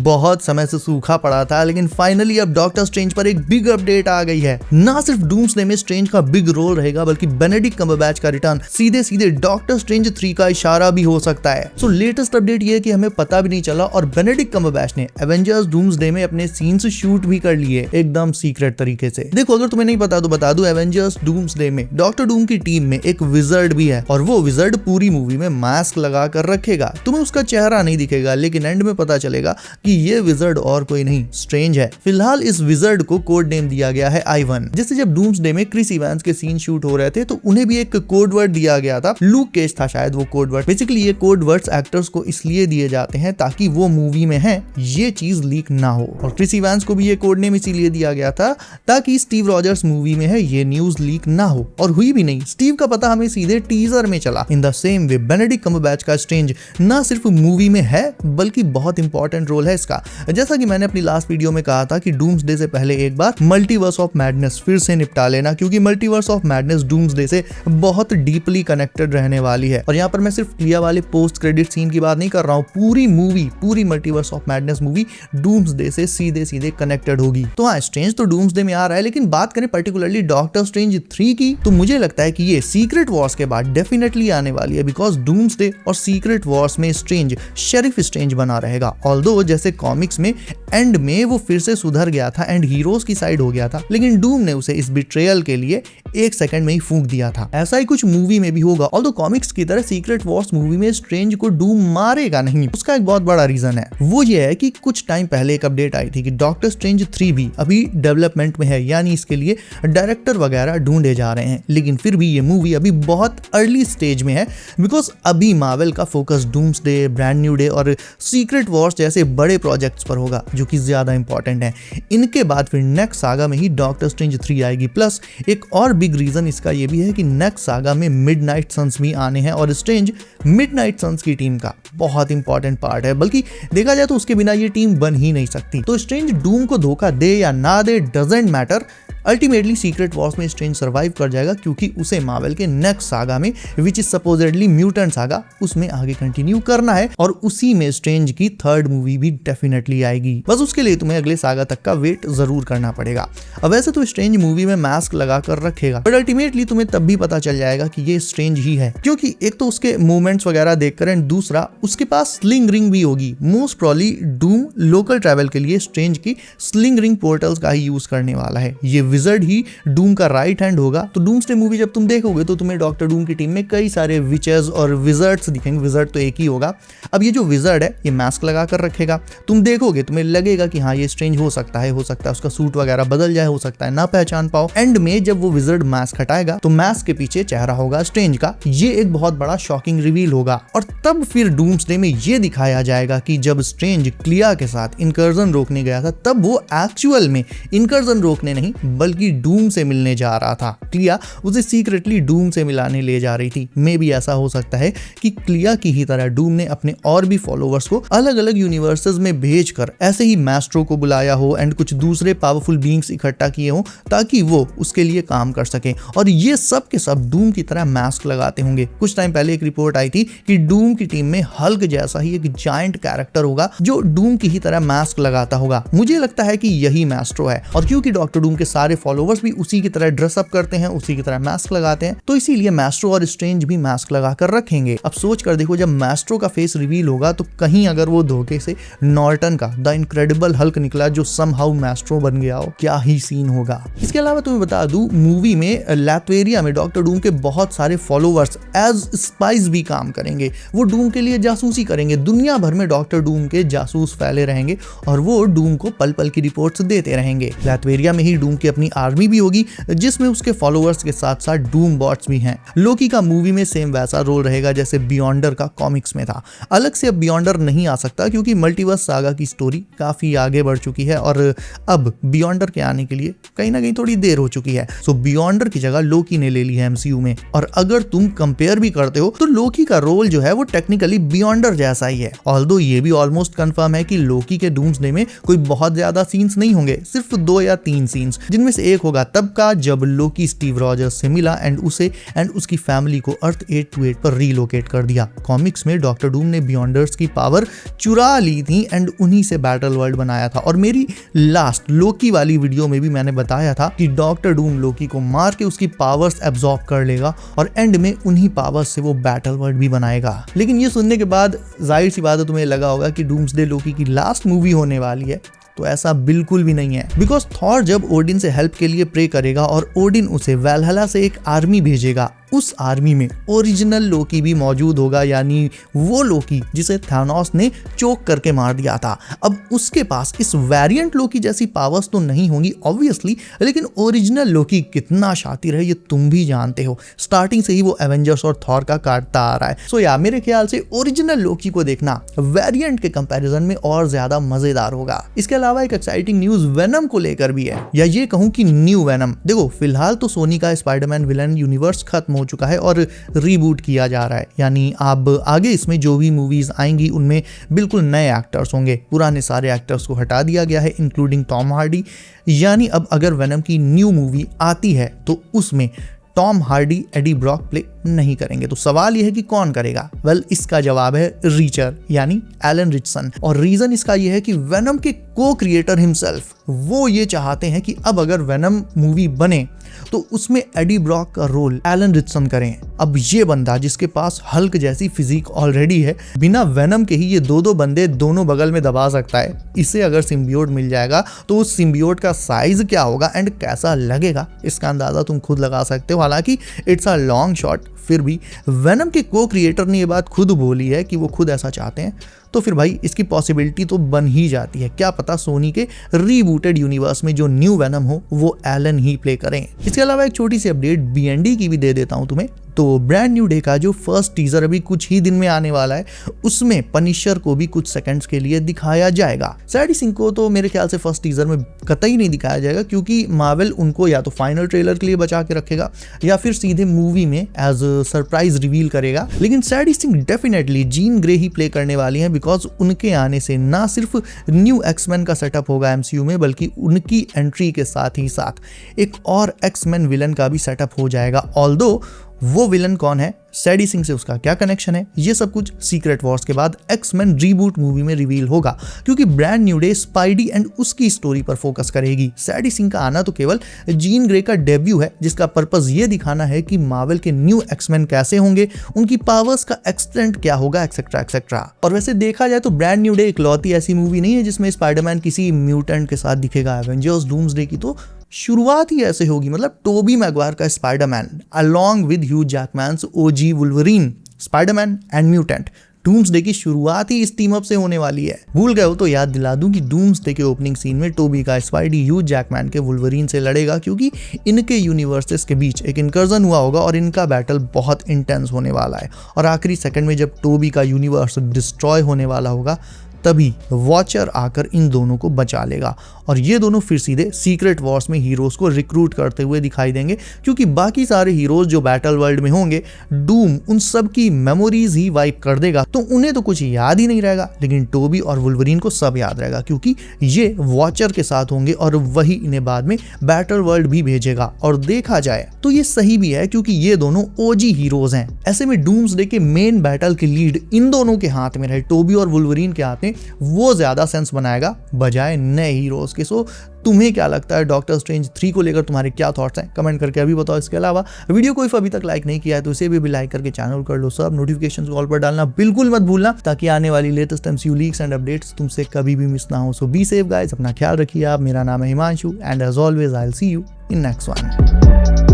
बहुत समय से सूखा पड़ा था, लेकिन फाइनली अब डॉक्टर स्ट्रेंज पर एक बिग अपडेट आ गई है। ना सिर्फ डूम्सडे में स्ट्रेंज का बिग रोल रहेगा, बल्कि बेनेडिक्ट कम्बरबैच का रिटर्न सीधे सीधे डॉक्टर स्ट्रेंज 3 का इशारा भी हो सकता है। सो लेटेस्ट अपडेट ये है कि हमें पता भी नहीं चला और बेनेडिक्ट कम्बरबैच ने एवेंजर्स डूम्सडे में अपने सीन्स शूट भी कर लिए एकदम सीक्रेट तरीके से। देखो, अगर तुम्हें नहीं पता तो बता दूं, एवेंजर्स डूम्सडे में डॉक्टर डूम की टीम में एक विजर्ड भी है और वो विजर्ड पूरी मूवी में मास्क लगा कर रखेगा। तुम्हें उसका चेहरा नहीं दिखेगा, लेकिन एंड में पता चलेगा कि ये विजर्ड और कोई नहीं, स्ट्रेंज है। फिलहाल इस विजर्ड को कोड नेम दिया गया है आइवन। जैसे जब डूम्सडे में क्रिस इवांस के सीन शूट हो रहे थे तो उन्हें भी एक कोड वर्ड दिया गया था, लूक केज था शायद वो कोड वर्ड। बेसिकली ये कोड वर्ड्स एक्टर्स को इसलिए दिए जाते हैं ताकि वो मूवी में है ये चीज लीक ना हो। और क्रिस इवांस को भी ये कोड नेम इसीलिए दिया गया था ताकि स्टीव रॉजर्स मूवी में है ये न्यूज लीक ना हो, और हुई भी नहीं। स्टीव का पता हमें सीधे टीजर में चला। In the same way Benedict Cumberbatch का स्ट्रेंज ना सिर्फ मूवी में है बल्कि बहुत इंपॉर्टेंट रोल है इसका। जैसा कि मैंने अपनी लास्ट वीडियो में कहा था कि डूम्सडे से पहले एक बार मल्टीवर्स ऑफ मैडनेस फिर से निपटा लेना, क्योंकि मल्टीवर्स ऑफ मैडनेस डूम्सडे से बहुत डीपली कनेक्टेड रहने वाली है। और यहाँ पर मैं सिर्फ क्लियर वाले पोस्ट क्रेडिट सीन की बात नहीं कर रहा हूँ, पूरी मूवी, पूरी multiverse of madness movie doomsday से सीधे सीधे कनेक्टेड होगी। तो हाँ, स्ट्रेंज तो डूम्सडे में आ रहा है, लेकिन बात करें पर्टिकुलरली डॉक्टर स्ट्रेंज 3 की, तो मुझे लगता है कि ये सीक्रेट वॉर्स के बाद डेफिनेटली आने वाली है, बिकॉज डूम्सडे और सीक्रेट वॉर्स में स्ट्रेंज शेरिफ स्ट्रेंज बना रहेगा। ऑल्दो जैसे कॉमिक्स में एंड में वो फिर से सुधर गया था एंड हीरोज की साइड हो गया था, लेकिन डूम ने उसे इस बिट्रेयल के लिए 1 सेकंड में ही फूंक दिया था। ऐसा ही कुछ मूवी में भी होगा। ऑल्दो कॉमिक्स की तरह सीक्रेट वॉर्स मूवी में स्ट्रेंज को डूम मारेगा नहीं। उसका एक बहुत बड़ा रीजन है, वो ये है कि कुछ टाइम पहले एक अपडेट आई थी कि डॉक्टर स्ट्रेंज 3 भी अभी डेवलपमेंट में है, यानी इसके लिए डायरेक्टर वगैरह ढूंढे जा रहे हैं। लेकिन फिर भी ये मूवी अभी बहुत अर्ली स्टेज में है, बिकॉज अभी मार्वल का focus doomsday, brand new day और सीक्रेट वॉर्स जैसे बड़े प्रोजेक्ट्स पर होगा, जो कि ज्यादा इंपॉर्टेंट है। इनके बाद फिर नेक्स्ट सागा में ही डॉक्टर स्ट्रेंज 3 आएगी। प्लस एक और बिग रीजन इसका ये भी है कि नेक्स्ट सागा में मिडनाइट सन्स भी आने हैं और स्ट्रेंज मिडनाइट सन्स की टीम का बहुत इंपॉर्टेंट पार्ट है, बल्कि देखा जाए तो उसके बिना ये टीम बन ही नहीं सकती। तो स्ट्रेंज डूम को धोखा दे या ना दे, doesn't matter, ultimately secret wars में स्ट्रेंज सर्वाइव कर जाएगा, क्योंकि उसे मार्वल के नेक्स्ट सागा में, which is supposedly mutant saga, उसमें आगे कंटिन्यू करना है और उसी में स्ट्रेंज की 3rd मूवी भी डेफिनेटली आएगी। बस उसके लिए तुम्हें अगले सागा तक का वेट जरूर करना पड़ेगा। अब वैसे तो स्ट्रेंज मूवी में मास्क लगा कर रखेगा, बट अल्टीमेटली तुम्हें तब भी पता चल जाएगा कि ये स्ट्रेंज ही है, क्योंकि एक तो उसके मूवमेंट्स वगैरह देखकर एंड दूसरा उसके पास स्लिंग रिंग भी होगी। Most probably Doom local travel के लिए स्ट्रेंज की स्लिंग रिंग पोर्टल्स का ही यूज करने वाला है। ये विजर्ड ही डूम का राइट हैंड होगा। तो डूम्सडे मूवी जब तुम देखोगे तो तुम्हें डॉक्टर डूम की टीम में कई सारे विचेस और विजर्ड्स दिखेंगे। विजर्ड तो एक ही होगा। अब ये जो विजर्ड है ये मास्क लगा कर रखेगा, तुम देखोगे तुम्हें लगेगा कि हाँ ये स्ट्रेंज हो सकता है उसका सूट वगैरह बदल जाए, हो सकता है ना पहचान पाओ। एंड में जब वो विजर्ड मास्क हटाएगा तो मास्क के पीछे चेहरा होगा स्ट्रेंज का। ये एक बहुत बड़ा शॉकिंग रिवील होगा और तब फिर डूम्सडे में ये दिखाया जाएगा कि जब स्ट्रेंज क्लिया के साथ इनकर्जन रोकने गया था, तब वो एक्चुअल में इनकर्जन रोकने नहीं बल्कि डूम से मिलने जा रहा था। क्लिया उसे सीक्रेटली डूम से मिलाने ले जा रही थी। मे भी ऐसा हो सकता है कि क्लिया की ही तरह डूम ने अपने और भी फॉलोवर्स को अलग अलग यूनिवर्सेस में भेजकर ऐसे ही मैस्ट्रो को बुलाया हो एंड कुछ दूसरे पावरफुल बीइंग्स इकट्ठा किए हो ताकि वो उसके लिए काम कर सके, और ये सब के सब डूम की तरह मास्क लगाते होंगे। कुछ टाइम पहले एक रिपोर्ट आई थी कि डूम की टीम में हल्क जैसा ही एक जायंट कैरेक्टर होगा जो डूम की ही तरह मास्क लगाता होगा। मुझे लगता है कि यही मैस्ट्रो है, और क्योंकि डॉक्टर डूम के सारे फॉलोवर्स भी उसी की तरह ड्रेसअप करते हैं, उसी की तरह मास्क लगाते हैं, तो इसीलिए मैस्ट्रो और स्ट्रेंज भी मास्क लगा कर रखेंगे। अब सोच कर देखो, जब मैस्ट्रो का फेस रिवील होगा तो कहीं अगर वो धोखे से नॉर्टन का द इनक्रेडिबल हल्क निकला जो समहाउ मैस्ट्रो बन गया हो, क्या ही सीन होगा। इसके अलावा तुम्हें बता दूं, मूवी में लैत्वेरिया में डॉक्टर डूम के बहुत सारे फॉलोवर्स एज स्पाइस भी काम करेंगे। वो डूम के लिए जासूसी करेंगे। दुनिया भर में डॉक्टर डूम के जासूस फैले रहेंगे और वो डूम को पल पल की रिपोर्ट्स देते रहेंगे। लैत्वेरिया में ही डूम की अपनी आर्मी भी होगी जिसमें उसके फॉलोवर्स के साथ साथ डूम बॉट्स भी हैं। लोकी का मूवी में सेम वैसा रोल रहेगा जैसे बियॉन्डर का कॉमिक्स में था। अलग से अब बियॉन्डर नहीं आ सकता क्योंकि मल्टीवर्स सागा की स्टोरी काफी आगे बढ़ चुकी है और अब बियॉन्डर के आने के लिए कहीं ना कहीं थोड़ी देर हो चुकी है। सो बियॉन्डर की जगह लोकी ने ले ली है एमसीयू में, और अगर तुम कंपेयर भी करते हो तो लोकी का रोल जो है वो टेक्निकली बियॉन्डर जैसा ही है। ऑल्दो ये भी ऑलमोस्ट कंफर्म है कि लोकी के डूम्सडे में कोई बहुत ज्यादा सीन्स नहीं होंगे, सिर्फ 2 या 3 सीन्स जिनमें उनमें से एक होगा तब का जब लोकी स्टीव रॉजर्स से मिला एंड उसे एंड उसकी फैमिली को अर्थ 828 पर रीलोकेट कर दिया। कॉमिक्स में डॉक्टर डूम ने बियॉन्डर्स की पावर चुरा ली थी एंड उन्हीं से बैटल वर्ल्ड बनाया था। और मेरी लास्ट लोकी वाली वीडियो में भी मैंने बताया था कि डॉक्टर डूम लोकी को मार के उसकी पावर्स एब्जॉर्ब कर लेगा और एंड में उन्हीं पावर्स से वो बैटल वर्ल्ड भी बनाएगा। लेकिन ये सुनने के बाद जाहिर सी बात है तुम्हें लगा होगा कि डूम्सडे लोकी की लास्ट मूवी होने वाली है, तो ऐसा बिल्कुल भी नहीं है। बिकॉज थॉर जब ओडिन से हेल्प के लिए प्रे करेगा और ओडिन उसे वैलहला से एक आर्मी भेजेगा, उस आर्मी में ओरिजिनल लोकी भी मौजूद होगा, यानी वो लोकी जिसे थानोस ने चोक करके मार दिया था। अब उसके पास इस वेरिएंट लोकी जैसी पावर्स तो नहीं होंगी ऑब्वियसली, लेकिन ओरिजिनल लोकी कितना शातिर है ये तुम भी जानते हो। स्टार्टिंग से ही वो एवेंजर्स और थॉर का काटता आ रहा है। सो या मेरे ख्याल से ओरिजिनल लोकी को देखना वेरिएंट के कंपैरिजन में और ज्यादा मजेदार होगा। इसके अलावा एक एक्साइटिंग न्यूज वेनम को लेकर भी है, या ये कहूं कि न्यू वेनम। देखो फिलहाल तो सोनी का स्पाइडरमैन विलन यूनिवर्स खत्म हो चुका है और रीबूट किया जा रहा है, यानी अब आगे इसमें जो भी मूवीज आएंगी उनमें बिल्कुल नए एक्टर्स होंगे। पुराने सारे एक्टर्स को हटा दिया गया है इंक्लूडिंग टॉम हार्डी, यानी अब अगर वेनम की न्यू मूवी आती है तो उसमें Tom Hardy Eddie Brock play नहीं करेंगे। तो सवाल यह है कि कौन करेगा? वेल इसका जवाब है रीचर यानी एलन रिचसन। और रीजन इसका यह है कि वेनम के को क्रिएटर हिमसेल्फ वो ये चाहते हैं कि अब अगर वेनम मूवी बने तो उसमें एडी ब्रॉक का रोल एलन रिचसन करें। अब ये बंदा जिसके पास हल्क जैसी फिजिक ऑलरेडी है, बिना वेनम के ही ये दो बंदे दोनों बगल में दबा सकता है। इसे अगर सिम्बियोट मिल जाएगा तो उस सिम्बियोट का साइज क्या होगा एंड कैसा लगेगा इसका अंदाजा तुम खुद लगा सकते हो। हालांकि इट्स अ लॉन्ग शॉट, फिर भी वेनम के को क्रिएटर ने ये बात खुद बोली है कि वो खुद ऐसा चाहते हैं, तो फिर भाई इसकी पॉसिबिलिटी तो बन ही जाती है। क्या पता सोनी के रीबूटेड यूनिवर्स में जो न्यू वेनम हो वो एलन ही प्ले करें। इसके अलावा एक छोटी सी अपडेट बीएनडी की भी दे देता हूं तुम्हें। तो ब्रांड न्यू डे का जो फर्स्ट टीजर अभी कुछ ही दिन में आने वाला है, उसमें पनिशर को भी कुछ सेकंड्स के लिए दिखाया जाएगा। सैडी सिंह को तो मेरे ख्याल से फर्स्ट टीजर में कतई नहीं दिखाया जाएगा, क्योंकि मार्वल उनको या तो फाइनल ट्रेलर के लिए बचा के रखेगा या फिर सीधे मूवी में एज सरप्राइज रिवील करेगा। लेकिन सैडी सिंह डेफिनेटली जीन ग्रे ही प्ले करने वाली हैं, बिकॉज उनके आने से ना सिर्फ न्यू एक्समैन का सेटअप होगा एमसीयू में, बल्कि उनकी एंट्री के साथ ही साथ एक और एक्समैन विलन का भी सेटअप हो जाएगा। ऑल्दो वो विलन कौन है, सैडी सिंह से उसका क्या कनेक्शन है, ये सब कुछ सीक्रेट वॉर्स के बाद एक्समैन रीबूट मूवी में रिवील होगा, क्योंकि brand new day spidey and उसकी स्टोरी पर फोकस करेगी। सैडी सिंह का आना तो केवल जीन ग्रे का डेब्यू है, जिसका पर्पस ये दिखाना है कि मार्वल के न्यू एक्समैन कैसे होंगे, उनकी पावर्स का एक्सटेंट क्या होगा, एक्सेट्रा एक्सेट्रा। और वैसे देखा जाए तो ब्रांड न्यू डे इकलौती ऐसी मूवी नहीं है जिसमें स्पाइडरमैन किसी म्यूटेंट के साथ दिखेगा। एवेंजर्स डूम्सडे की तो शुरुआत ही ऐसे होगी, मतलब टोबी मैगवायर का Spiderman along with Hugh Jackman's OG Wolverine Spiderman and mutant. Doomsday की शुरुआत ही इस टीम अप से होने वाली है। भूल गए हो तो याद दिला दूं कि डूम्सडे के ओपनिंग सीन में टोबी का स्पाइडी ह्यू जैकमैन के वुल्वरीन से लड़ेगा, क्योंकि इनके यूनिवर्सेस के बीच एक इनकर्जन हुआ होगा और इनका बैटल बहुत इंटेंस होने वाला है। और आखिरी सेकंड में जब टोबी का यूनिवर्स डिस्ट्रॉय होने वाला होगा, तभी वॉचर आकर इन दोनों को बचा लेगा और ये दोनों फिर सीधे सीक्रेट वॉर्स में हीरोज को रिक्रूट करते हुए दिखाई देंगे, क्योंकि बाकी सारे हीरोज जो बैटल वर्ल्ड में होंगे, डूम उन सब की मेमोरीज ही वाइप कर देगा, तो उन्हें तो कुछ याद ही नहीं रहेगा। लेकिन टोबी और वुल्वरीन को सब याद रहेगा, क्योंकि ये वॉचर के साथ होंगे और वही इन्हें बाद में बैटल वर्ल्ड भी भेजेगा। और देखा जाए तो ये सही भी है, क्योंकि ये दोनों ओजी हीरोज हैं। ऐसे में डूम्सडे के मेन बैटल की लीड इन दोनों के हाथ में रहे, टोबी और वुल्वरीन के हाथ में, वो ज्यादा सेंस बनाएगा बजाय नए हीरोज के। सो तुम्हें क्या लगता है डॉक्टर स्ट्रेंज 3 को लेकर तुम्हारे क्या थॉट्स हैं, कमेंट करके अभी बताओ। इसके अलावा वीडियो को अभी तक लाइक नहीं किया है तो इसे भी लाइक करके चैनल कर लो। सब नोटिफिकेशंस ऑल पर डालना बिल्कुल मत भूलना, ताकि आने वाली latest MCU leaks and updates तुमसे कभी भी मिस ना हो। सो बी सेफ गाइस, अपना ख्याल रखिए आप। मेरा नाम है Himanshu and as always I will see you in next one.